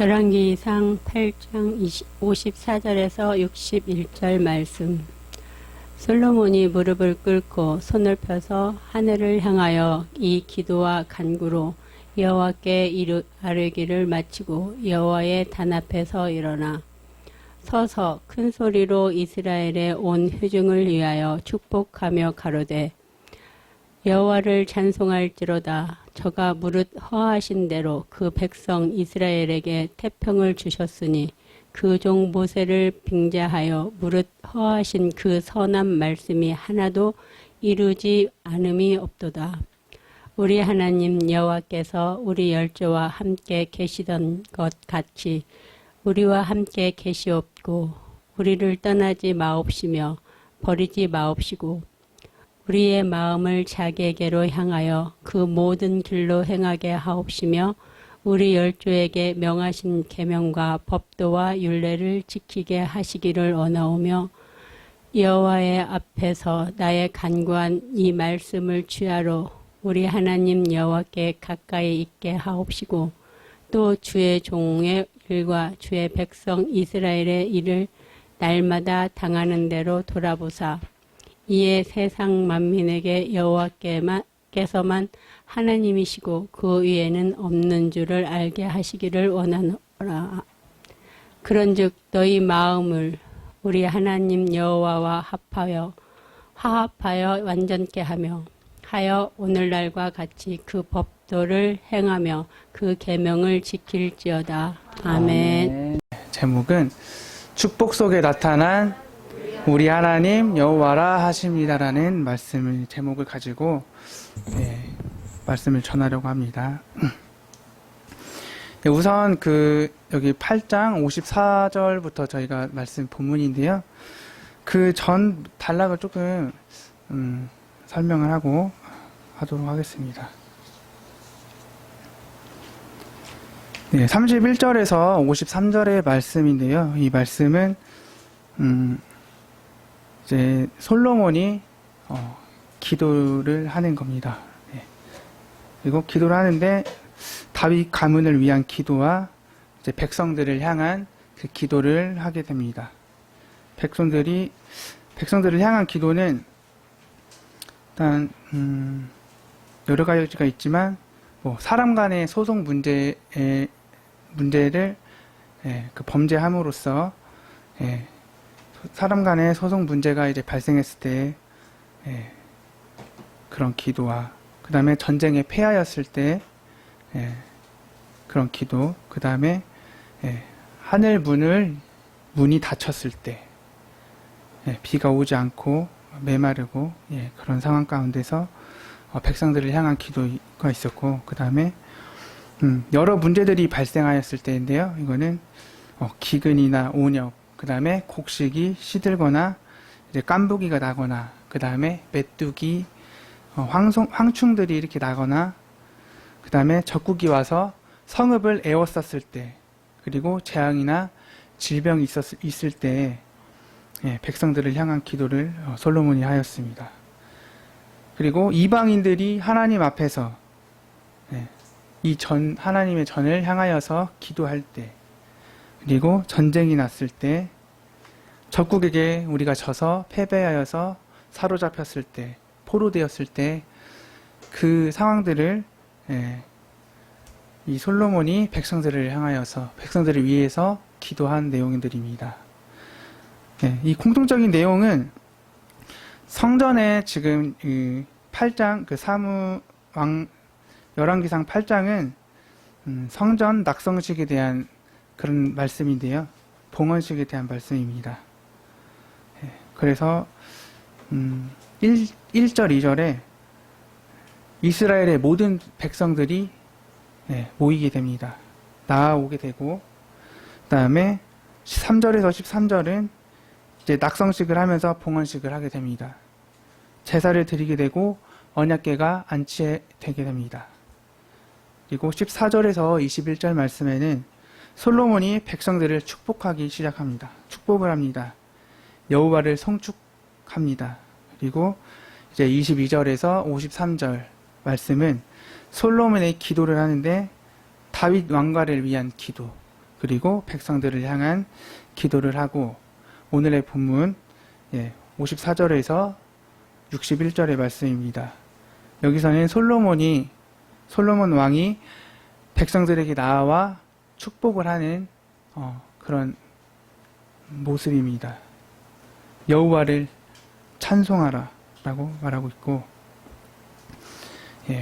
열왕기상 8장 54절에서 61절 말씀. 솔로몬이 무릎을 꿇고 손을 펴서 하늘을 향하여 이 기도와 간구로 여호와께 아뢰기를 마치고 여호와의 단 앞에서 일어나 서서 큰 소리로 이스라엘의 온 회중을 위하여 축복하며 가로되 여호와를 찬송할지로다. 저가 무릇 허하신 대로 그 백성 이스라엘에게 태평을 주셨으니 그 종 모세를 빙자하여 무릇 허하신 그 선한 말씀이 하나도 이루지 않음이 없도다. 우리 하나님 여호와께서 우리 열조와 함께 계시던 것 같이 우리와 함께 계시옵고 우리를 떠나지 마옵시며 버리지 마옵시고 우리의 마음을 자기에게로 향하여 그 모든 길로 행하게 하옵시며 우리 열조에게 명하신 계명과 법도와 율례를 지키게 하시기를 원하오며 여호와의 앞에서 나의 간구한 이 말씀을 취하러 우리 하나님 여호와께 가까이 있게 하옵시고 또 주의 종의 일과 주의 백성 이스라엘의 일을 날마다 당하는 대로 돌아보사 이에 세상 만민에게 여호와께서만 하나님이시고 그 위에는 없는 줄을 알게 하시기를 원하노라. 그런즉 너희 마음을 우리 하나님 여호와와 화합하여 완전케 하여 오늘날과 같이 그 법도를 행하며 그 계명을 지킬지어다. 아멘. 제목은 축복 속에 나타난 우리 하나님 여호와라 하십니다라는 말씀을 제목을 가지고 말씀을 전하려고 합니다. 우선 여기 8장 54절부터 저희가 말씀 본문인데요. 그 전 단락을 조금 설명을 하도록 하겠습니다. 31절에서 53절의 말씀인데요. 이 말씀은 이제 솔로몬이 기도를 하는 겁니다. 그리고 기도를 하는데 다윗 가문을 위한 기도와 이제 백성들을 향한 그 기도를 하게 됩니다. 백성들을 향한 기도는 일단 여러 가지가 있지만 사람 간의 소송 문제를 그 범죄함으로써 사람 간의 소송 문제가 이제 발생했을 때 그런 기도와 그 다음에 전쟁에 패하였을 때 그런 기도, 그 다음에 하늘 문이 닫혔을 때 비가 오지 않고 메마르고 그런 상황 가운데서 백성들을 향한 기도가 있었고, 그 다음에 여러 문제들이 발생하였을 때인데요. 이거는 기근이나 온역, 그 다음에 곡식이 시들거나 이제 깐부기가 나거나, 그 다음에 메뚜기, 황충들이 이렇게 나거나, 그 다음에 적국이 와서 성읍을 에워쌌을 때, 그리고 재앙이나 질병이 있을 때 백성들을 향한 기도를 솔로몬이 하였습니다. 그리고 이방인들이 하나님 앞에서 하나님의 전을 향하여서 기도할 때, 그리고 전쟁이 났을 때, 적국에게 우리가 져서 패배하여서 사로잡혔을 때, 포로되었을 때, 그 상황들을 이 솔로몬이 백성들을 향하여서, 백성들을 위해서 기도한 내용들입니다. 이 공통적인 내용은 성전에 지금 8장, 열왕기상 8장은 성전 낙성식에 대한 그런 말씀인데요. 봉헌식에 대한 말씀입니다. 그래서 1절, 2절에 이스라엘의 모든 백성들이 모이게 됩니다. 나아오게 되고, 그 다음에 3절에서 13절은 이제 낙성식을 하면서 봉헌식을 하게 됩니다. 제사를 드리게 되고 언약궤가 안치되게 됩니다. 그리고 14절에서 21절 말씀에는 솔로몬이 백성들을 축복하기 시작합니다. 축복을 합니다. 여호와를 송축합니다. 그리고 이제 22절에서 53절 말씀은 솔로몬의 기도를 하는데 다윗 왕가를 위한 기도, 그리고 백성들을 향한 기도를 하고, 오늘의 본문 54절에서 61절의 말씀입니다. 여기서는 솔로몬 왕이 백성들에게 나아와 축복을 하는 그런 모습입니다. 여호와를 찬송하라 라고 말하고 있고,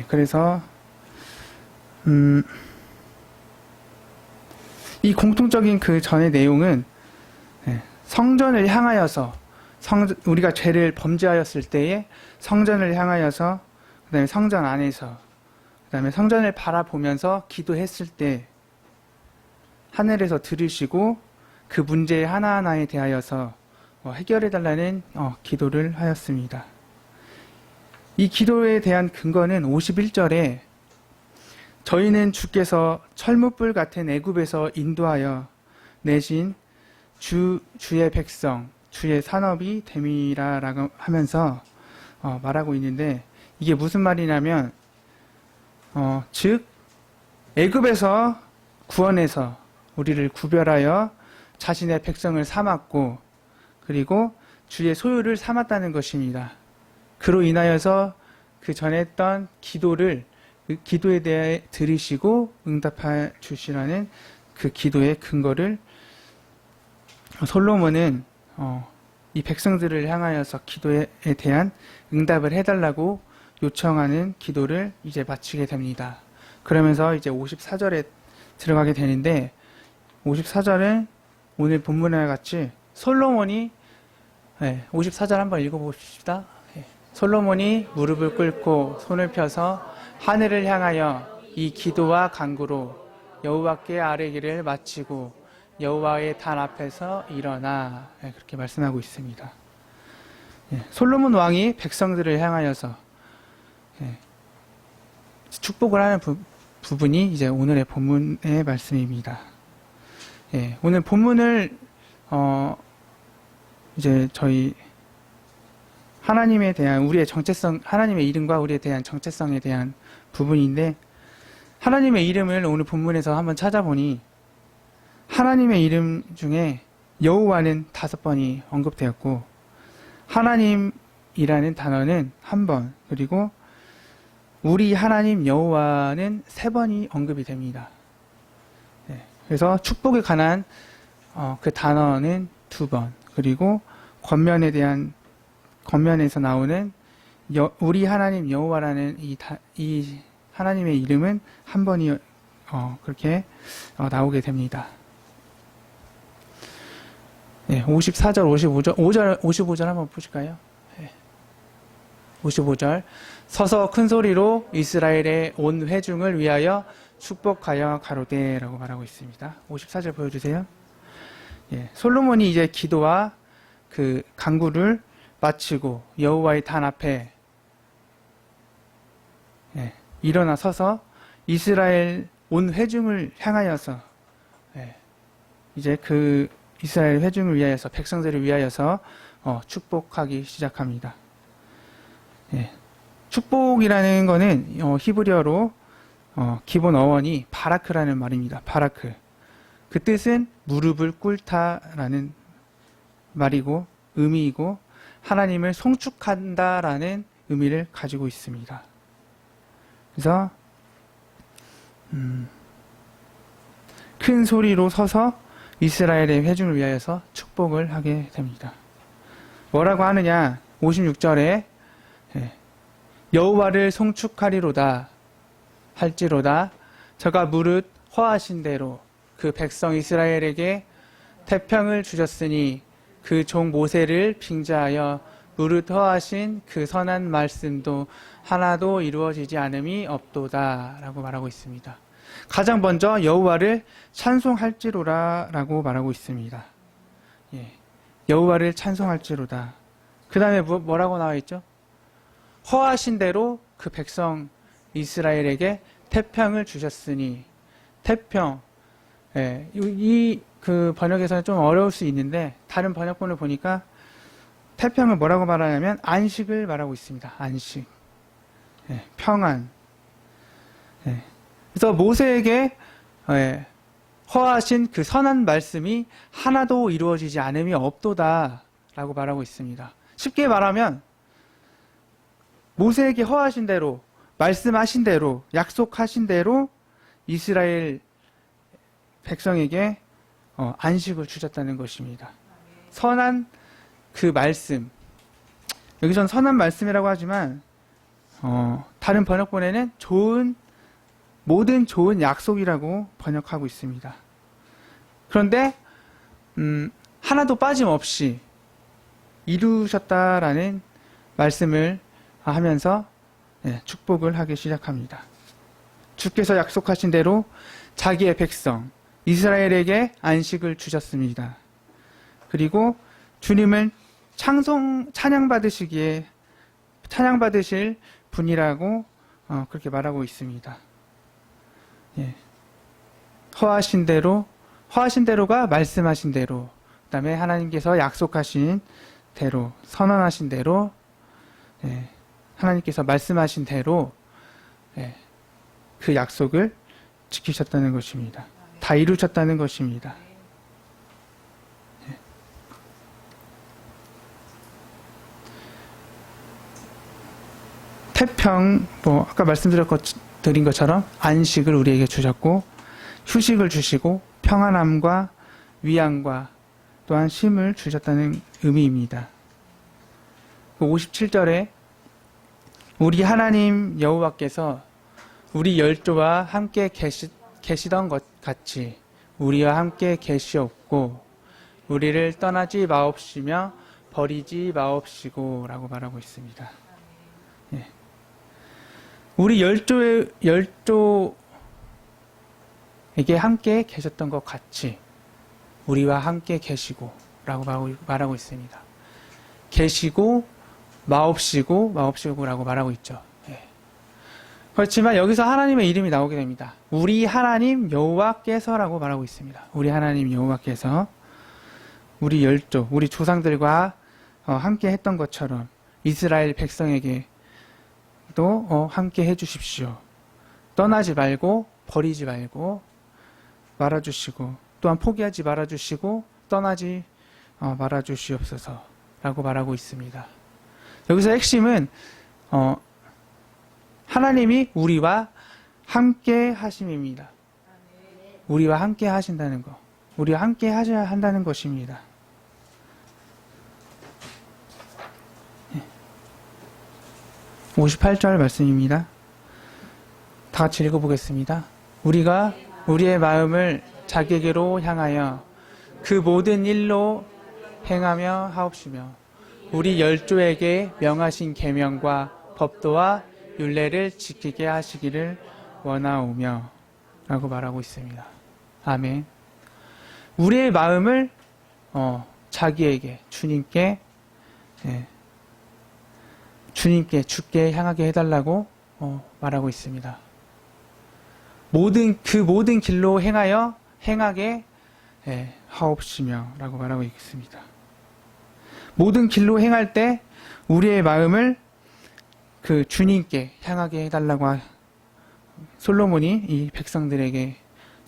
그래서 이 공통적인 그 전의 내용은 성전을 향하여서, 우리가 죄를 범죄하였을 때에 성전을 향하여서, 그 다음에 성전 안에서, 그 다음에 성전을 바라보면서 기도했을 때 하늘에서 들으시고 그 문제 하나하나에 대하여서 해결해달라는 기도를 하였습니다. 이 기도에 대한 근거는 51절에 저희는 주께서 철무불 같은 애굽에서 인도하여 내신 주의 백성, 주의 산업이 됨이라라고 하면서 말하고 있는데, 이게 무슨 말이냐면 즉 애굽에서 구원해서 우리를 구별하여 자신의 백성을 삼았고, 그리고 주의 소유를 삼았다는 것입니다. 그로 인하여서 그 전에 했던 기도를, 그 기도에 대해 들으시고 응답해 주시라는 그 기도의 근거를 솔로몬은 이 백성들을 향하여서 기도에 대한 응답을 해달라고 요청하는 기도를 이제 마치게 됩니다. 그러면서 이제 54절에 들어가게 되는데, 54절은 오늘 본문과 같이 솔로몬이 54절 한번 읽어봅시다. 솔로몬이 무릎을 꿇고 손을 펴서 하늘을 향하여 이 기도와 간구로 여호와께 아뢰기를 마치고 여호와의 단 앞에서 일어나, 그렇게 말씀하고 있습니다. 솔로몬 왕이 백성들을 향하여서 축복을 하는 부분이 이제 오늘의 본문의 말씀입니다. 오늘 본문을 이제 저희 하나님에 대한 우리의 정체성, 하나님의 이름과 우리에 대한 정체성에 대한 부분인데, 하나님의 이름을 오늘 본문에서 한번 찾아보니 하나님의 이름 중에 여호와는 5번이 언급되었고, 하나님이라는 단어는 1번, 그리고 우리 하나님 여호와는 3번이 언급이 됩니다. 그래서 축복에 관한 그 단어는 2번, 그리고 겉면에서 나오는 우리 하나님 여호와라는 이 하나님의 이름은 1번이 그렇게 나오게 됩니다. 54절, 55절 한번 보실까요? 55절. 서서 큰 소리로 이스라엘의 온 회중을 위하여 축복하여 가로되 라고 말하고 있습니다. 54절 보여주세요. 솔로몬이 이제 기도와 그 간구를 마치고 여호와의 단 앞에 일어나 서서 이스라엘 온 회중을 향하여서 이제 그 이스라엘 회중을 위하여서, 백성들을 위하여서 축복하기 시작합니다. 축복이라는 거는 히브리어로 기본 어원이 바라크라는 말입니다. 바라크. 그 뜻은 무릎을 꿇다라는 말이고 의미이고, 하나님을 송축한다라는 의미를 가지고 있습니다. 그래서 큰 소리로 서서 이스라엘의 회중을 위하여서 축복을 하게 됩니다. 뭐라고 하느냐? 56절에 여호와를 송축하리로다 할지로다 저가 무릇 허하신 대로 그 백성 이스라엘에게 태평을 주셨으니 그 종 모세를 빙자하여 무릇 허하신 그 선한 말씀도 하나도 이루어지지 않음이 없도다 라고 말하고 있습니다. 가장 먼저 여호와를 찬송할지로다 라고 말하고 있습니다. 여호와를 찬송할지로다. 그 다음에 뭐라고 나와 있죠? 허하신 대로 그 백성 이스라엘에게 태평을 주셨으니, 태평, 이 그 번역에서는 좀 어려울 수 있는데 다른 번역본을 보니까 태평을 뭐라고 말하냐면 안식을 말하고 있습니다. 안식, 평안. 그래서 모세에게 허하신 그 선한 말씀이 하나도 이루어지지 않음이 없도다 라고 말하고 있습니다. 쉽게 말하면 모세에게 허하신 대로, 말씀하신 대로, 약속하신 대로 이스라엘 백성에게 안식을 주셨다는 것입니다. 선한 그 말씀, 여기선 선한 말씀이라고 하지만 다른 번역본에는 모든 좋은 약속이라고 번역하고 있습니다. 그런데 하나도 빠짐없이 이루셨다라는 말씀을 하면서 축복을 하기 시작합니다. 주께서 약속하신 대로 자기의 백성 이스라엘에게 안식을 주셨습니다. 그리고 주님은 찬양받으실 분이라고 그렇게 말하고 있습니다. 허하신 대로가 말씀하신 대로, 그 다음에 하나님께서 약속하신 대로, 선언하신 대로, 하나님께서 말씀하신 대로 그 약속을 지키셨다는 것입니다. 다 이루셨다는 것입니다. 태평, 아까 말씀드린 것처럼 안식을 우리에게 주셨고, 휴식을 주시고, 평안함과 위안과 또한 쉼을 주셨다는 의미입니다. 57절에 우리 하나님 여호와께서 우리 열조와 함께 계시던 것 같이 우리와 함께 계시옵고 우리를 떠나지 마옵시며 버리지 마옵시고 라고 말하고 있습니다. 우리 열조에게 함께 계셨던 것 같이 우리와 함께 계시고 라고 말하고 있습니다. 계시고 마옵시고 라고 말하고 있죠. 그렇지만 여기서 하나님의 이름이 나오게 됩니다. 우리 하나님 여호와께서라고 말하고 있습니다. 우리 하나님 여호와께서 우리 열조, 우리 조상들과 함께 했던 것처럼 이스라엘 백성에게도 함께 해주십시오. 떠나지 말고 버리지 말고 말아주시고 또한 포기하지 말아주시고 떠나지 말아주시옵소서라고 말하고 있습니다. 여기서 핵심은 하나님이 우리와 함께 하심입니다. 우리와 함께 하신다는 것, 우리와 함께 하셔야 한다는 것입니다. 58절 말씀입니다. 다 같이 읽어보겠습니다. 우리가 우리의 마음을 자기에게로 향하여 그 모든 일로 행하며 하옵시며 우리 열조에게 명하신 계명과 법도와 율례를 지키게 하시기를 원하오며 라고 말하고 있습니다. 아멘. 우리의 마음을 자기에게 주님께 주께 향하게 해달라고 말하고 있습니다. 모든 길로 행하게 하옵시며 라고 말하고 있습니다. 모든 길로 행할 때 우리의 마음을 그 주님께 향하게 해달라고 솔로몬이 이 백성들에게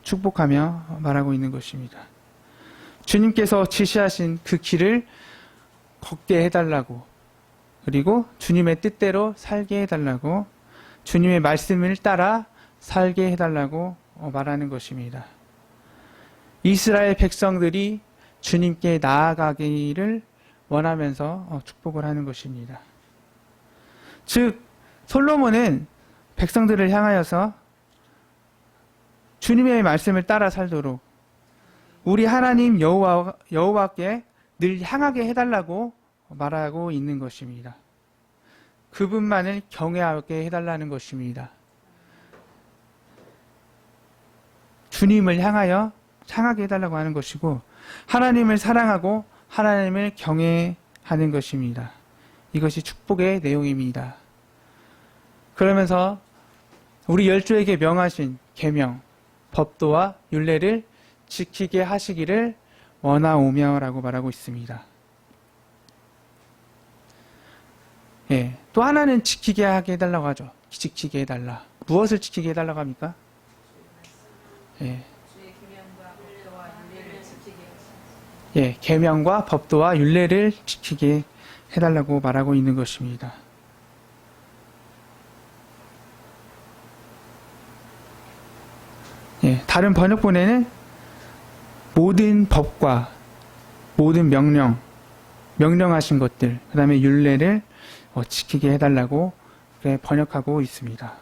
축복하며 말하고 있는 것입니다. 주님께서 지시하신 그 길을 걷게 해달라고, 그리고 주님의 뜻대로 살게 해달라고, 주님의 말씀을 따라 살게 해달라고 말하는 것입니다. 이스라엘 백성들이 주님께 나아가기를 원하면서 축복을 하는 것입니다. 즉 솔로몬은 백성들을 향하여서 주님의 말씀을 따라 살도록 우리 하나님 여호와께 늘 향하게 해달라고 말하고 있는 것입니다. 그분만을 경외하게 해달라는 것입니다. 주님을 향하게 해달라고 하는 것이고 하나님을 사랑하고 하나님을 경외하는 것입니다. 이것이 축복의 내용입니다. 그러면서 우리 열조에게 명하신 계명, 법도와 율례를 지키게 하시기를 원하오며라고 말하고 있습니다. 또 하나는 지키게 하게 해달라고 하죠. 지키게 해달라. 무엇을 지키게 해달라고 합니까? 계명과 법도와 율례를 지키게 해달라고 말하고 있는 것입니다. 다른 번역본에는 모든 법과 모든 명령하신 것들, 그 다음에 율례를 지키게 해달라고 번역하고 있습니다.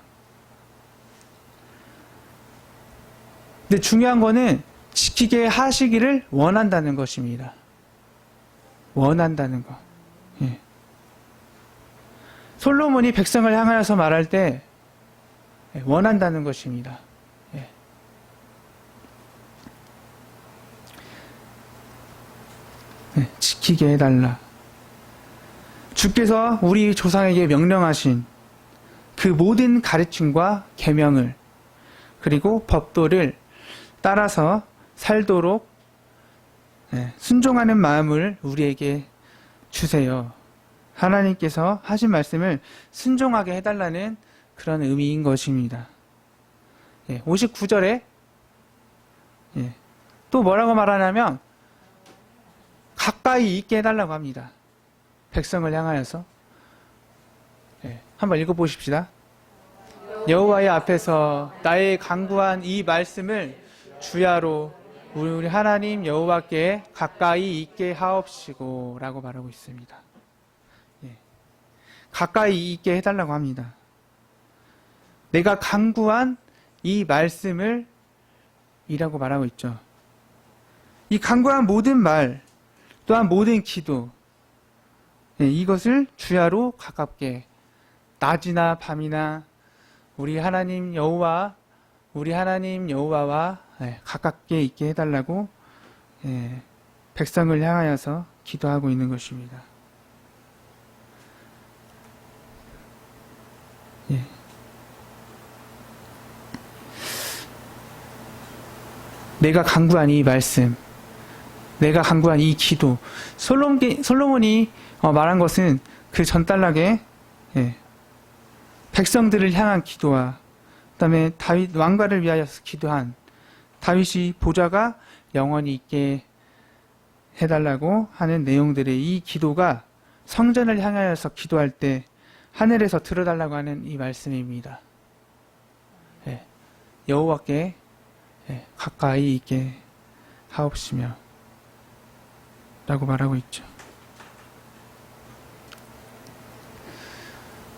근데 중요한 거는 지키게 하시기를 원한다는 것입니다. 원한다는 것. 솔로몬이 백성을 향하여서 말할 때 원한다는 것입니다. 지키게 해달라. 주께서 우리 조상에게 명령하신 그 모든 가르침과 계명을 그리고 법도를 따라서 살도록 순종하는 마음을 우리에게 주세요. 하나님께서 하신 말씀을 순종하게 해달라는 그런 의미인 것입니다. 59절에 또 뭐라고 말하냐면 가까이 있게 해달라고 합니다. 백성을 향하여서. 한번 읽어보십시다. 여호와의 앞에서 나의 간구한 이 말씀을 주야로 우리 하나님 여호와께 가까이 있게 하옵시고 라고 말하고 있습니다. 가까이 있게 해달라고 합니다. 내가 간구한 이 말씀을 이라고 말하고 있죠. 이 간구한 모든 말 또한 모든 기도 이것을 주야로 가깝게 낮이나 밤이나 우리 하나님 여호와와 가깝게 있게 해달라고 백성을 향하여서 기도하고 있는 것입니다. 내가 간구한 이 말씀, 내가 간구한 이 기도, 솔로몬이 말한 것은 그 전단락에 백성들을 향한 기도와 그다음에 다윗 왕가를 위하여서 기도한 다윗이 보좌가 영원히 있게 해달라고 하는 내용들의 이 기도가 성전을 향하여서 기도할 때 하늘에서 들어달라고 하는 이 말씀입니다. 여호와께 가까이 있게 하옵시며 라고 말하고 있죠.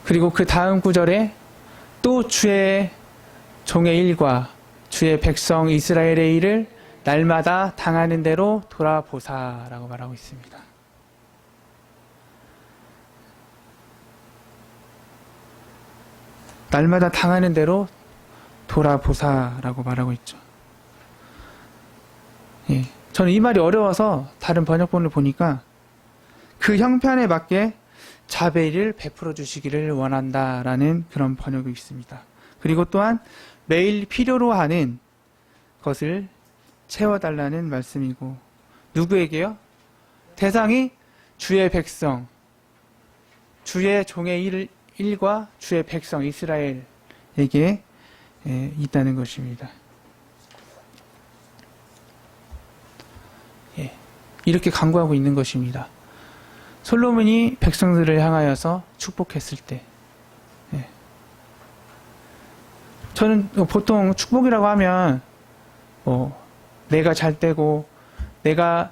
그리고 그 다음 구절에 또 주의 종의 일과 주의 백성 이스라엘의 일을 날마다 당하는 대로 돌아보사라고 말하고 있습니다. 날마다 당하는 대로 돌아보사라고 말하고 있죠. 저는 이 말이 어려워서 다른 번역본을 보니까 그 형편에 맞게 자베일을 베풀어 주시기를 원한다라는 그런 번역이 있습니다. 그리고 또한 매일 필요로 하는 것을 채워달라는 말씀이고 누구에게요? 대상이 주의 백성, 주의 종의 일과 주의 백성 이스라엘에게 있다는 것입니다. 이렇게 간구하고 있는 것입니다. 솔로몬이 백성들을 향하여서 축복했을 때 저는 보통 축복이라고 하면 내가 잘 되고 내가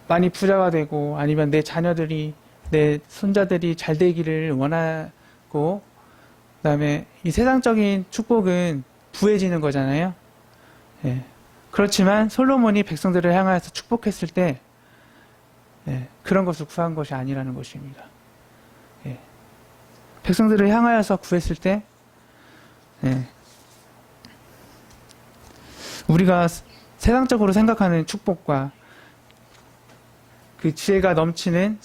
많이 부자가 되고 아니면 내 자녀들이 내 손자들이 잘 되기를 원하고 그다음에 이 세상적인 축복은 부해지는 거잖아요. 그렇지만 솔로몬이 백성들을 향하여서 축복했을 때 그런 것을 구한 것이 아니라는 것입니다. 백성들을 향하여서 구했을 때 우리가 세상적으로 생각하는 축복과 그 지혜가 넘치는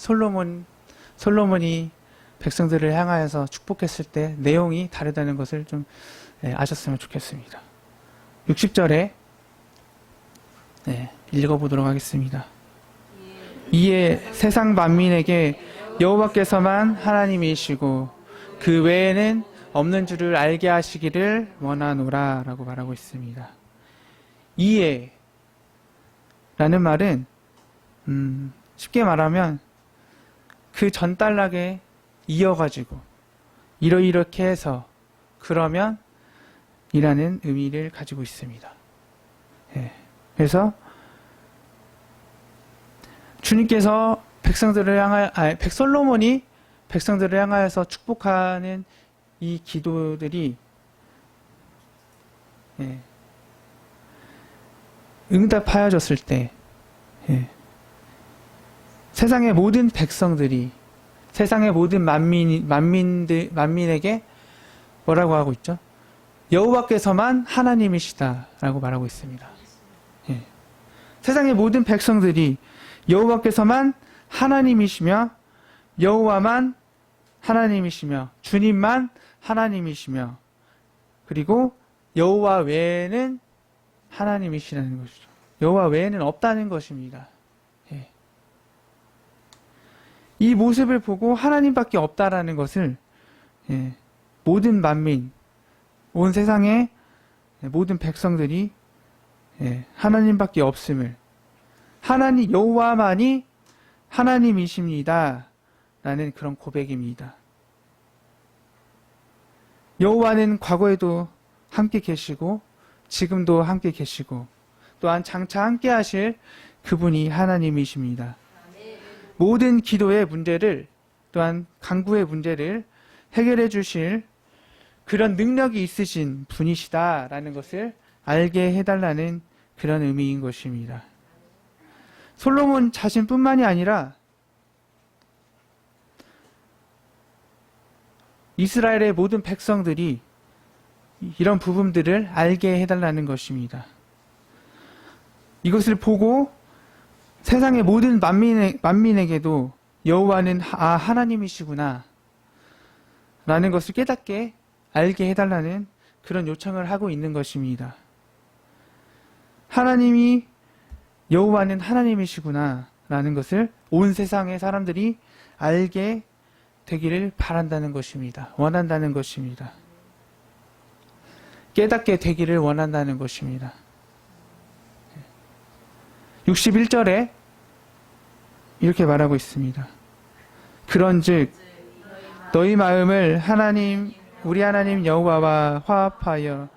솔로몬이 백성들을 향하여서 축복했을 때 내용이 다르다는 것을 좀 아셨으면 좋겠습니다. 60절에 읽어보도록 하겠습니다. 이에 세상 만민에게 여호와께서만 하나님이시고 그 외에는 없는 줄을 알게 하시기를 원하노라 라고 말하고 있습니다. 이에 라는 말은 쉽게 말하면 그 전단락에 이어가지고 이렇게 해서 그러면 이라는 의미를 가지고 있습니다. 예. 그래서 주님께서 솔로몬이 백성들을 향하여서 축복하는 이 기도들이 응답하여졌을 때 세상의 모든 백성들이 세상의 모든 만민에게 뭐라고 하고 있죠? 여호와께서만 하나님이시다라고 말하고 있습니다. 세상의 모든 백성들이 여호와께서만 하나님이시며 여호와만 하나님이시며 주님만 하나님이시며 그리고 여호와 외에는 하나님이시라는 것이죠. 여호와 외에는 없다는 것입니다. 이 모습을 보고 하나님밖에 없다라는 것을 모든 만민, 온 세상의 모든 백성들이 하나님밖에 없음을 하나님 여호와만이 하나님이십니다 라는 그런 고백입니다. 여호와는 과거에도 함께 계시고 지금도 함께 계시고 또한 장차 함께 하실 그분이 하나님이십니다. 모든 기도의 문제를 또한 간구의 문제를 해결해 주실 그런 능력이 있으신 분이시다라는 것을 알게 해달라는 그런 의미인 것입니다. 솔로몬 자신뿐만이 아니라 이스라엘의 모든 백성들이 이런 부분들을 알게 해달라는 것입니다. 이것을 보고 세상의 모든 만민에게도 여호와는 하나님이시구나 라는 것을 깨닫게 알게 해달라는 그런 요청을 하고 있는 것입니다. 하나님이 여호와는 하나님이시구나 라는 것을 온 세상의 사람들이 알게 되기를 바란다는 것입니다. 원한다는 것입니다. 깨닫게 되기를 원한다는 것입니다. 61절에 이렇게 말하고 있습니다. 그런즉 너희 마음을 우리 하나님 여호와와 화합하여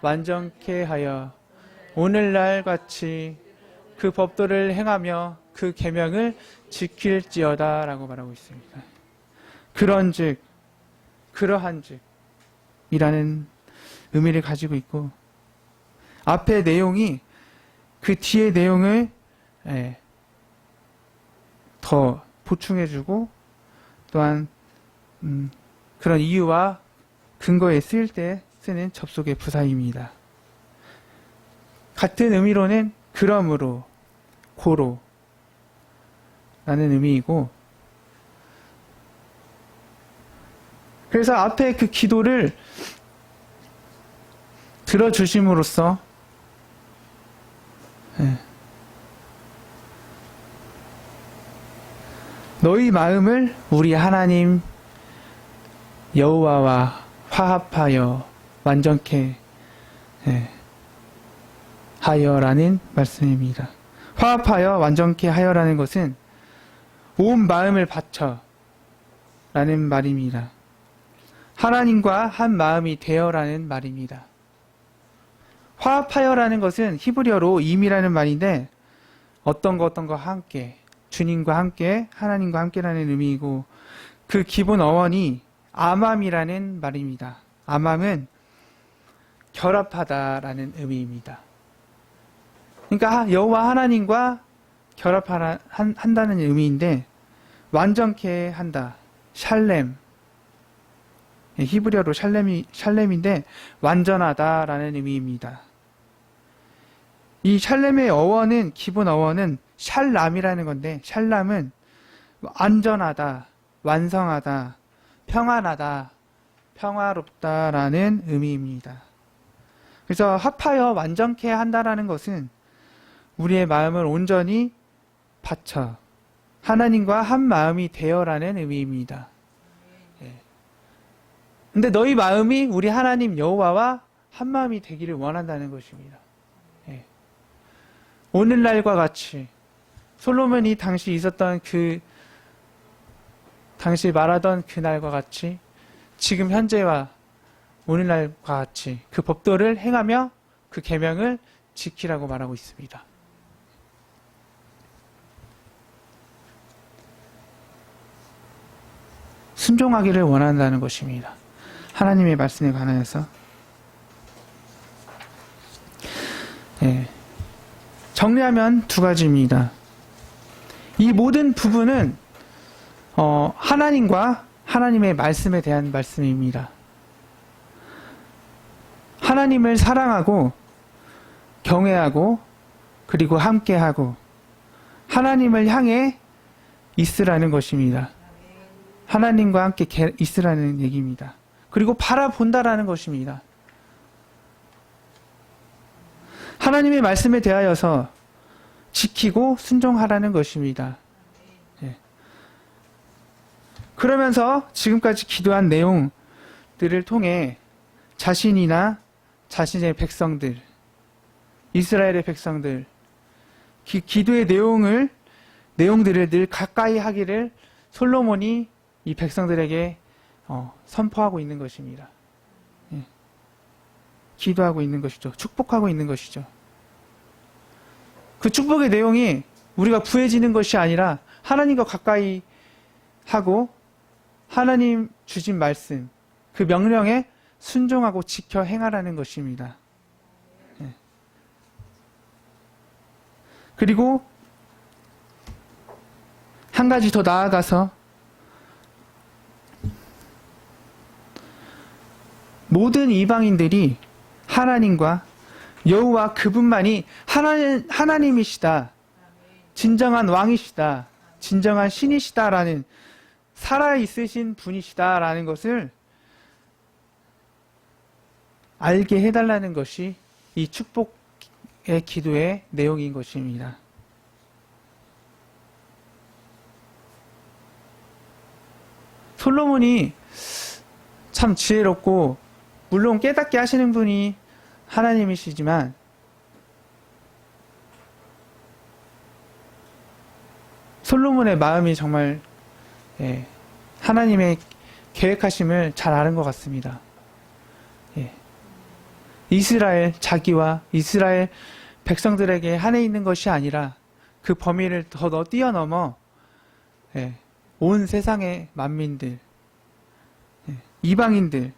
완전케 하여 오늘날 같이 그 법도를 행하며 그 계명을 지킬지어다 라고 말하고 있습니다. 그런즉 그러한즉 이라는 의미를 가지고 있고 앞의 내용이 그 뒤의 내용을 더 보충해주고 또한 그런 이유와 근거에 쓰일 때 쓰는 접속의 부사입니다. 같은 의미로는 그러므로, 고로 라는 의미이고 그래서 앞에 그 기도를 들어주심으로써 너희 마음을 우리 하나님 여호와와 화합하여 완전케 하여라는 말씀입니다. 화합하여 완전케 하여라는 것은 온 마음을 바쳐 라는 말입니다. 하나님과 한 마음이 되어라는 말입니다. 화합하여라는 것은 히브리어로 임이라는 말인데 어떤 거 함께 주님과 함께 하나님과 함께라는 의미이고 그 기본 어원이 아맘이라는 말입니다. 아맘은 결합하다라는 의미입니다. 그러니까 여호와 하나님과 결합한다는 의미인데 완전케 한다. 샬렘. 히브리어로 샬렘인데 완전하다라는 의미입니다. 이 샬렘의 어원은 기본 어원은 샬람이라는 건데 샬람은 안전하다, 완성하다, 평안하다, 평화롭다라는 의미입니다. 그래서 합하여 완전케 한다라는 것은 우리의 마음을 온전히 바쳐 하나님과 한 마음이 되어라는 의미입니다. 근데 너희 마음이 우리 하나님 여호와와 한 마음이 되기를 원한다는 것입니다. 오늘날과 같이 솔로몬이 당시 있었던 당시 말하던 그날과 같이 지금 현재와 오늘날과 같이 그 법도를 행하며 그 계명을 지키라고 말하고 있습니다. 순종하기를 원한다는 것입니다. 하나님의 말씀에 관하여서. 정리하면 두 가지입니다. 이 모든 부분은 하나님과 하나님의 말씀에 대한 말씀입니다. 하나님을 사랑하고 경외하고 그리고 함께하고 하나님을 향해 있으라는 것입니다. 하나님과 함께 있으라는 얘기입니다. 그리고 바라본다라는 것입니다. 하나님의 말씀에 대하여서 지키고 순종하라는 것입니다. 그러면서 지금까지 기도한 내용들을 통해 자신이나 자신의 백성들, 이스라엘의 백성들, 기도의 내용들을 늘 가까이 하기를 솔로몬이 이 백성들에게 선포하고 있는 것입니다. 기도하고 있는 것이죠. 축복하고 있는 것이죠. 그 축복의 내용이 우리가 구해지는 것이 아니라 하나님과 가까이 하고 하나님 주신 말씀, 그 명령에 순종하고 지켜 행하라는 것입니다. 그리고 한 가지 더 나아가서 모든 이방인들이 하나님과 여호와 그분만이 하나님이시다, 진정한 왕이시다, 진정한 신이시다라는 살아있으신 분이시다라는 것을 알게 해달라는 것이 이 축복의 기도의 내용인 것입니다. 솔로몬이 참 지혜롭고 물론 깨닫게 하시는 분이 하나님이시지만 솔로몬의 마음이 정말 하나님의 계획하심을 잘 아는 것 같습니다. 이스라엘 자기와 이스라엘 백성들에게 한해 있는 것이 아니라 그 범위를 더 뛰어넘어 온 세상의 만민들, 이방인들,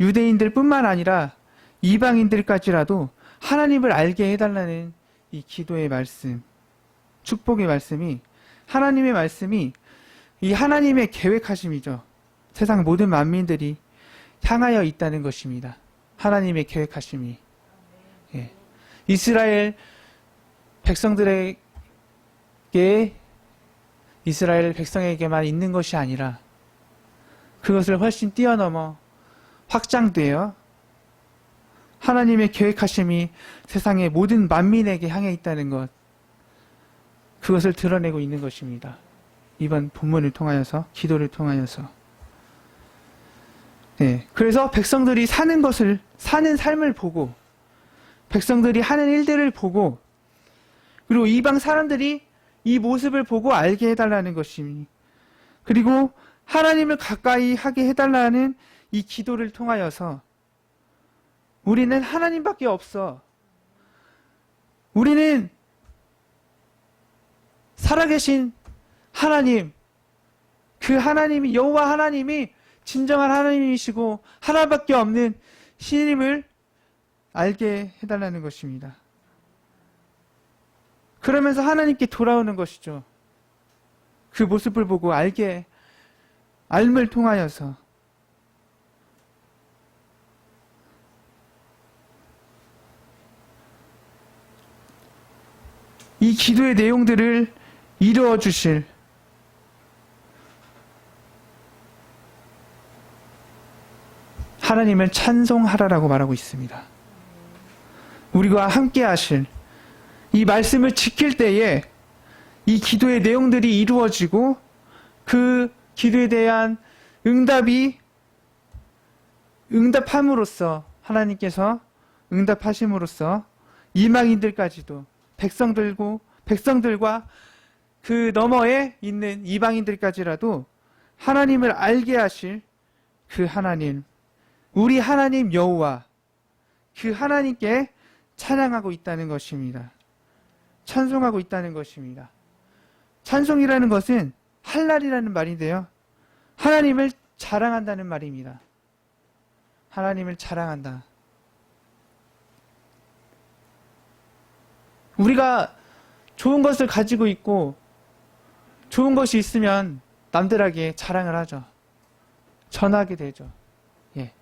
유대인들 뿐만 아니라 이방인들까지라도 하나님을 알게 해달라는 이 기도의 말씀, 축복의 말씀이, 하나님의 말씀이 이 하나님의 계획하심이죠. 세상 모든 만민들이 향하여 있다는 것입니다. 하나님의 계획하심이. 이스라엘 백성에게만 있는 것이 아니라 그것을 훨씬 뛰어넘어 확장되어 하나님의 계획하심이 세상의 모든 만민에게 향해 있다는 것, 그것을 드러내고 있는 것입니다. 이번 본문을 통하여서, 기도를 통하여서. 그래서 백성들이 사는 삶을 보고, 백성들이 하는 일들을 보고, 그리고 이방 사람들이 이 모습을 보고 알게 해달라는 것입니다. 그리고 하나님을 가까이 하게 해달라는 이 기도를 통하여서 우리는 하나님밖에 없어. 우리는 살아계신 하나님, 그 하나님이, 여호와 하나님이 진정한 하나님이시고 하나밖에 없는 신임을 알게 해달라는 것입니다. 그러면서 하나님께 돌아오는 것이죠. 그 모습을 보고 알을 통하여서 이 기도의 내용들을 이루어 주실 하나님을 찬송하라라고 말하고 있습니다. 우리가 함께 하실 이 말씀을 지킬 때에 이 기도의 내용들이 이루어지고 그 기도에 대한 응답함으로써, 하나님께서 응답하심으로써 이방인들까지도 백성들과 그 너머에 있는 이방인들까지라도 하나님을 알게 하실 그 하나님, 우리 하나님 여호와, 그 하나님께 찬양하고 있다는 것입니다. 찬송하고 있다는 것입니다. 찬송이라는 것은 할랄이라는 말인데요. 하나님을 자랑한다는 말입니다. 하나님을 자랑한다. 우리가 좋은 것을 가지고 있고 좋은 것이 있으면 남들에게 자랑을 하죠. 전하게 되죠. 예.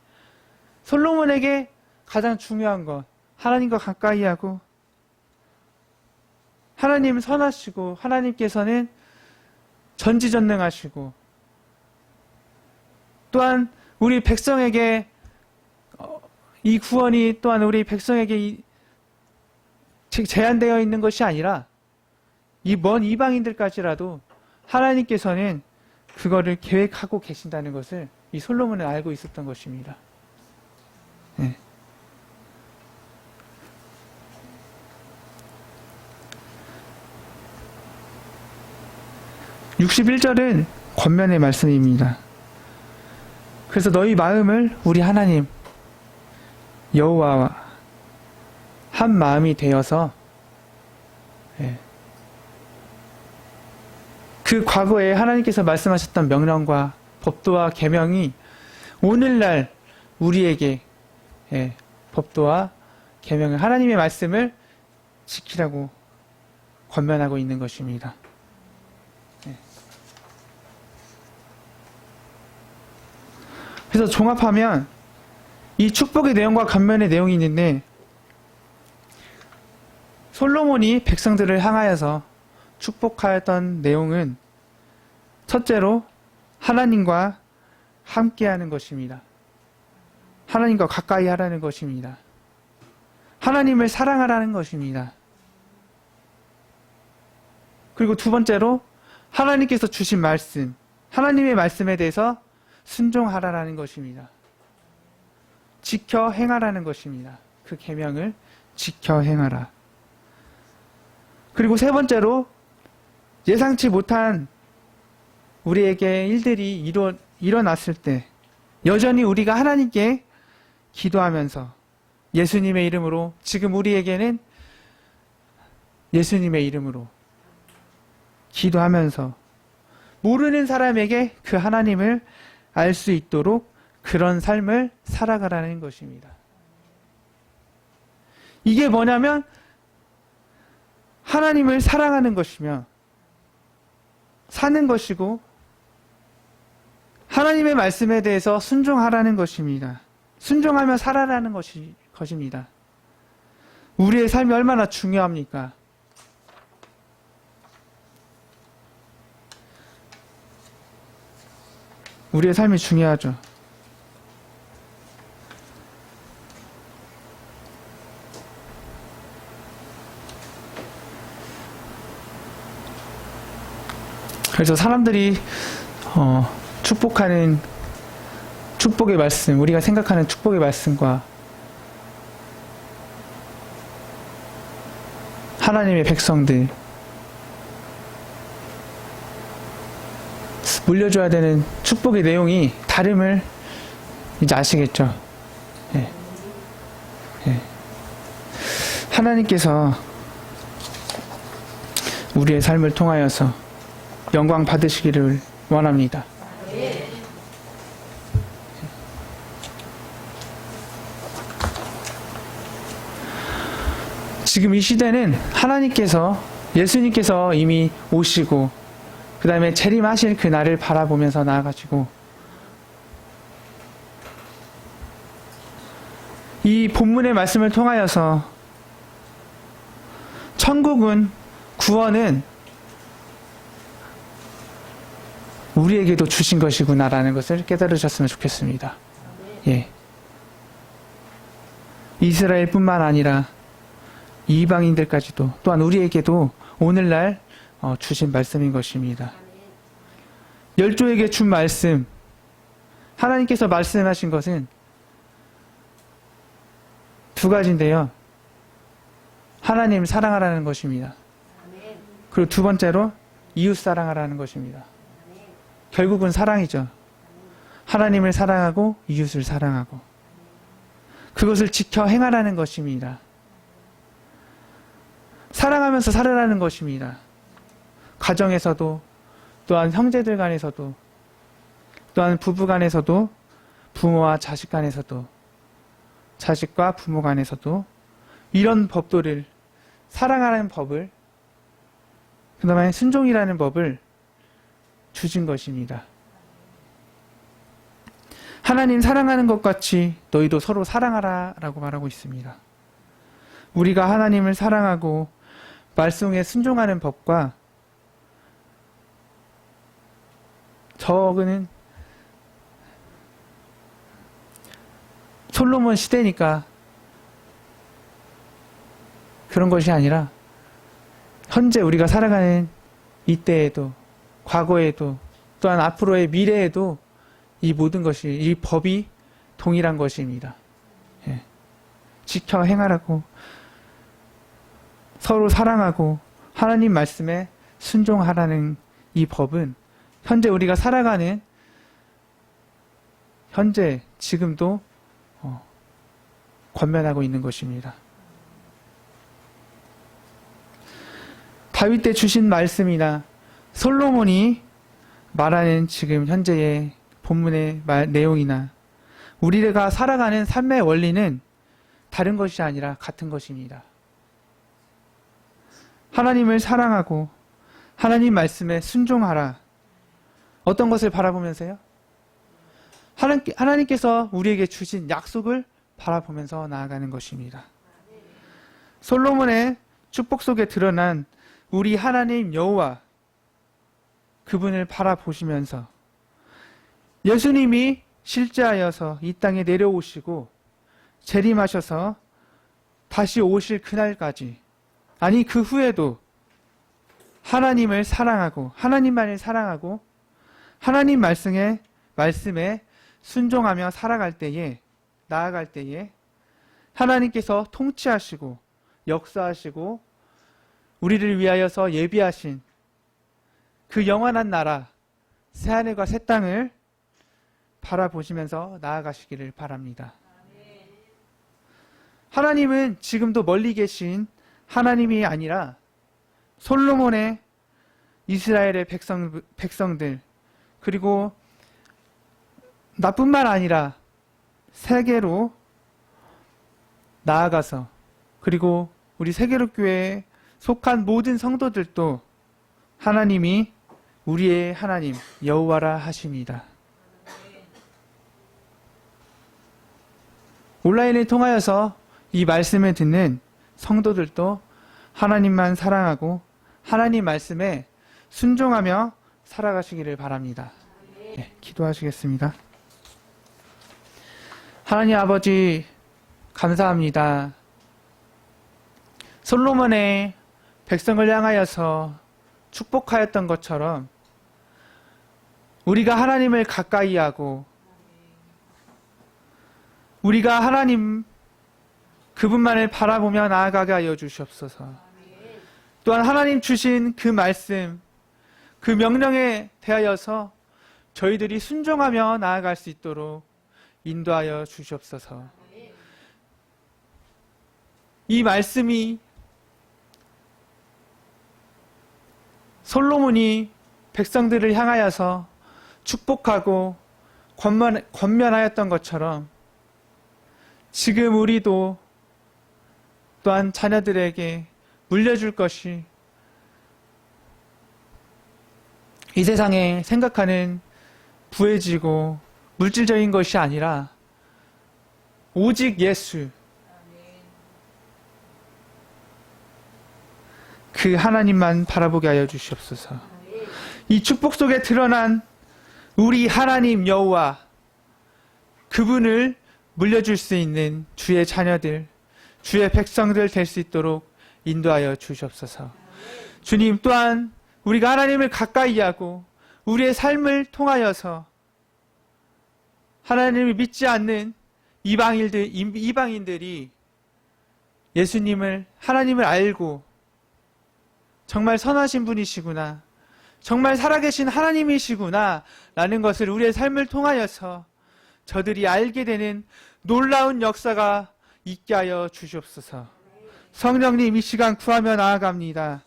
솔로몬에게 가장 중요한 것, 하나님과 가까이 하고, 하나님은 선하시고 하나님께서는 전지전능하시고, 또한 우리 백성에게 이 구원이 또한 우리 백성에게 제한되어 있는 것이 아니라 이 먼 이방인들까지라도 하나님께서는 그거를 계획하고 계신다는 것을 이 솔로몬은 알고 있었던 것입니다. 네. (61절은) 권면의 말씀입니다. 그래서 너희 마음을 우리 하나님 여호와와 한 마음이 되어서, 예, 그 과거에 하나님께서 말씀하셨던 명령과 법도와 계명이 오늘날 우리에게, 예, 법도와 계명을, 하나님의 말씀을 지키라고 권면하고 있는 것입니다. 예. 그래서 종합하면 이 축복의 내용과 권면의 내용이 있는데, 솔로몬이 백성들을 향하여서 축복하였던 내용은 첫째로 하나님과 함께하는 것입니다. 하나님과 가까이 하라는 것입니다. 하나님을 사랑하라는 것입니다. 그리고 두 번째로 하나님께서 주신 말씀, 하나님의 말씀에 대해서 순종하라는 것입니다. 지켜 행하라는 것입니다. 그 계명을 지켜 행하라. 그리고 세 번째로 예상치 못한 우리에게 일들이 일어났을 때 여전히 우리가 하나님께 기도하면서 예수님의 이름으로, 지금 우리에게는 예수님의 이름으로 기도하면서 모르는 사람에게 그 하나님을 알 수 있도록 그런 삶을 살아가라는 것입니다. 이게 뭐냐면 하나님을 사랑하는 것이며 사는 것이고, 하나님의 말씀에 대해서 순종하라는 것입니다. 순종하며 살아라는 것입니다. 우리의 삶이 얼마나 중요합니까? 우리의 삶이 중요하죠. 그래서 사람들이 축복하는 축복의 말씀, 우리가 생각하는 축복의 말씀과 하나님의 백성들, 물려줘야 되는 축복의 내용이 다름을 이제 아시겠죠? 예. 예. 하나님께서 우리의 삶을 통하여서 영광 받으시기를 원합니다. 지금 이 시대는 하나님께서, 예수님께서 이미 오시고 그 다음에 재림하실 그날을 바라보면서 나아가지고, 이 본문의 말씀을 통하여서 천국은, 구원은 우리에게도 주신 것이구나라는 것을 깨달으셨으면 좋겠습니다. 예. 이스라엘뿐만 아니라 이방인들까지도, 또한 우리에게도 오늘날 주신 말씀인 것입니다. 열조에게 준 말씀, 하나님께서 말씀하신 것은 두 가지인데요. 하나님을 사랑하라는 것입니다. 그리고 두 번째로 이웃 사랑하라는 것입니다. 결국은 사랑이죠. 하나님을 사랑하고 이웃을 사랑하고 그것을 지켜 행하라는 것입니다. 사랑하면서 살아라는 것입니다. 가정에서도 또한 형제들 간에서도 또한 부부 간에서도 부모와 자식 간에서도 자식과 부모 간에서도 이런 법도를 사랑하라는 법을 그 다음에 순종이라는 법을 주신 것입니다. 하나님 사랑하는 것 같이 너희도 서로 사랑하라 라고 말하고 있습니다. 우리가 하나님을 사랑하고 말씀에 순종하는 법과 저거는 솔로몬 시대니까 그런 것이 아니라 현재 우리가 살아가는 이때에도 과거에도 또한 앞으로의 미래에도 이 모든 것이 이 법이 동일한 것입니다. 예. 지켜 행하라고 서로 사랑하고 하나님 말씀에 순종하라는 이 법은 현재 우리가 살아가는 현재 지금도 권면하고 있는 것입니다. 다윗 때 주신 말씀이나 솔로몬이 말하는 지금 현재의 본문의 내용이나 우리가 살아가는 삶의 원리는 다른 것이 아니라 같은 것입니다. 하나님을 사랑하고 하나님 말씀에 순종하라. 어떤 것을 바라보면서요? 하나님께서 우리에게 주신 약속을 바라보면서 나아가는 것입니다. 솔로몬의 축복 속에 드러난 우리 하나님 여호와 그분을 바라보시면서 예수님이 실제하여서 이 땅에 내려오시고 재림하셔서 다시 오실 그날까지 아니 그 후에도 하나님을 사랑하고 하나님만을 사랑하고 하나님 말씀에 순종하며 살아갈 때에 나아갈 때에 하나님께서 통치하시고 역사하시고 우리를 위하여서 예비하신 그 영원한 나라 새하늘과 새 땅을 바라보시면서 나아가시기를 바랍니다. 하나님은 지금도 멀리 계신 하나님이 아니라 솔로몬의 이스라엘의 백성들 그리고 나뿐만 아니라 세계로 나아가서 그리고 우리 세계로 교회에 속한 모든 성도들도 하나님이 우리의 하나님 여호와라 하십니다. 온라인을 통하여서 이 말씀을 듣는 성도들도 하나님만 사랑하고 하나님 말씀에 순종하며 살아가시기를 바랍니다. 네, 기도하시겠습니다. 하나님 아버지 감사합니다. 솔로몬의 백성을 향하여서 축복하였던 것처럼 우리가 하나님을 가까이 하고 우리가 하나님 그분만을 바라보며 나아가게 하여 주시옵소서. 또한 하나님 주신 그 말씀 그 명령에 대하여서 저희들이 순종하며 나아갈 수 있도록 인도하여 주시옵소서. 이 말씀이 솔로몬이 백성들을 향하여서 축복하고 권면하였던 것처럼 지금 우리도 또한 자녀들에게 물려줄 것이 이 세상에 생각하는 부해지고 물질적인 것이 아니라 오직 예수 그 하나님만 바라보게 하여 주시옵소서. 이 축복 속에 드러난 우리 하나님 여호와 그분을 물려줄 수 있는 주의 자녀들 주의 백성들 될 수 있도록 인도하여 주시옵소서. 주님 또한 우리가 하나님을 가까이 하고 우리의 삶을 통하여서 하나님을 믿지 않는 이방인들이 예수님을, 하나님을 알고 정말 선하신 분이시구나, 정말 살아계신 하나님이시구나 라는 것을 우리의 삶을 통하여서 저들이 알게 되는 놀라운 역사가 있게 하여 주시옵소서. 성령님, 이 시간 구하며 나아갑니다.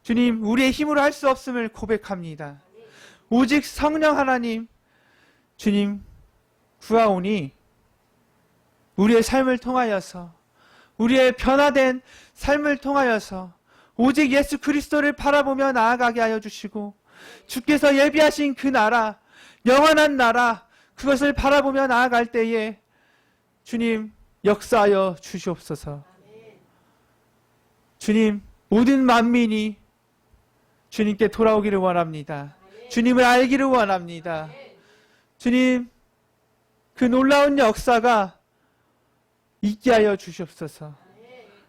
주님, 우리의 힘으로 할 수 없음을 고백합니다. 오직 성령 하나님, 주님 구하오니 우리의 삶을 통하여서, 우리의 변화된 삶을 통하여서 오직 예수 그리스도를 바라보며 나아가게 하여 주시고, 주께서 예비하신 그 나라, 영원한 나라, 그것을 바라보며 나아갈 때에 주님 역사하여 주시옵소서. 주님, 모든 만민이 주님께 돌아오기를 원합니다. 주님을 알기를 원합니다. 주님, 그 놀라운 역사가 있게 하여 주시옵소서.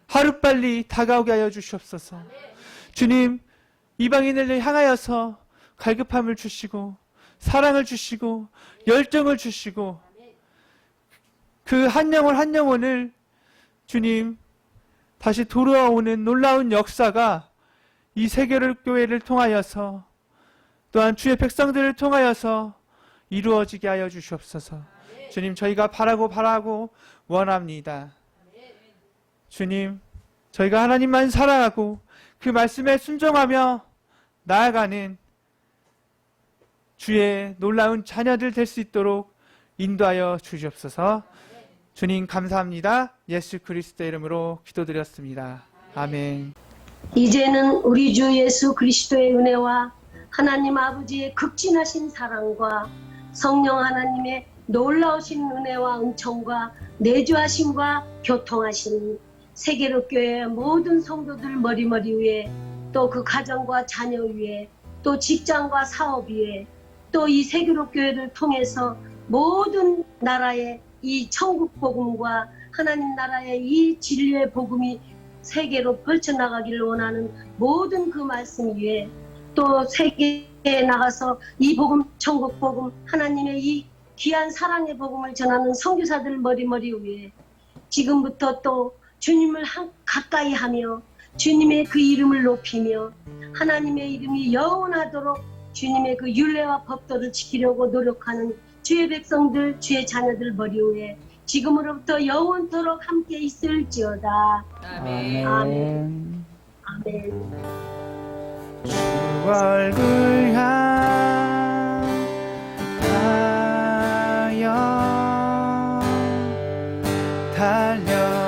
하루빨리 다가오게 하여 주시옵소서. 주님, 이방인을 향하여서 갈급함을 주시고 사랑을 주시고 열정을 주시고 그 한 영혼 한 영혼을 주님 다시 돌아오는 놀라운 역사가 이 세계교회를 통하여서, 또한 주의 백성들을 통하여서 이루어지게 하여 주시옵소서. 주님, 저희가 바라고 원합니다. 주님, 저희가 하나님만 사랑하고 그 말씀에 순종하며 나아가는 주의 놀라운 자녀들 될 수 있도록 인도하여 주시옵소서. 주님 감사합니다. 예수 그리스도의 이름으로 기도드렸습니다. 아멘. 이제는 우리 주 예수 그리스도의 은혜와 하나님 아버지의 극진하신 사랑과 성령 하나님의 놀라우신 은혜와 은총과 내주하심과 교통하심, 세계로 교회의 모든 성도들 머리머리 위에, 또 그 가정과 자녀 위에, 또 직장과 사업 위에, 또 이 세계로 교회를 통해서 모든 나라의 이 천국 복음과 하나님 나라의 이 진리의 복음이 세계로 펼쳐나가기를 원하는 모든 그 말씀 위에, 또 세계에 나가서 이 복음, 천국 복음, 하나님의 이 귀한 사랑의 복음을 전하는 선교사들 머리머리 위에 지금부터 또 주님을 가까이 하며 주님의 그 이름을 높이며 하나님의 이름이 영원하도록 주님의 그 율례와 법도를 지키려고 노력하는 주의 백성들, 주의 자녀들 머리 위에 지금으로부터 영원토록 함께 있을지어다. 아멘. 아멘. 아멘. 주 얼굴 향하여 달려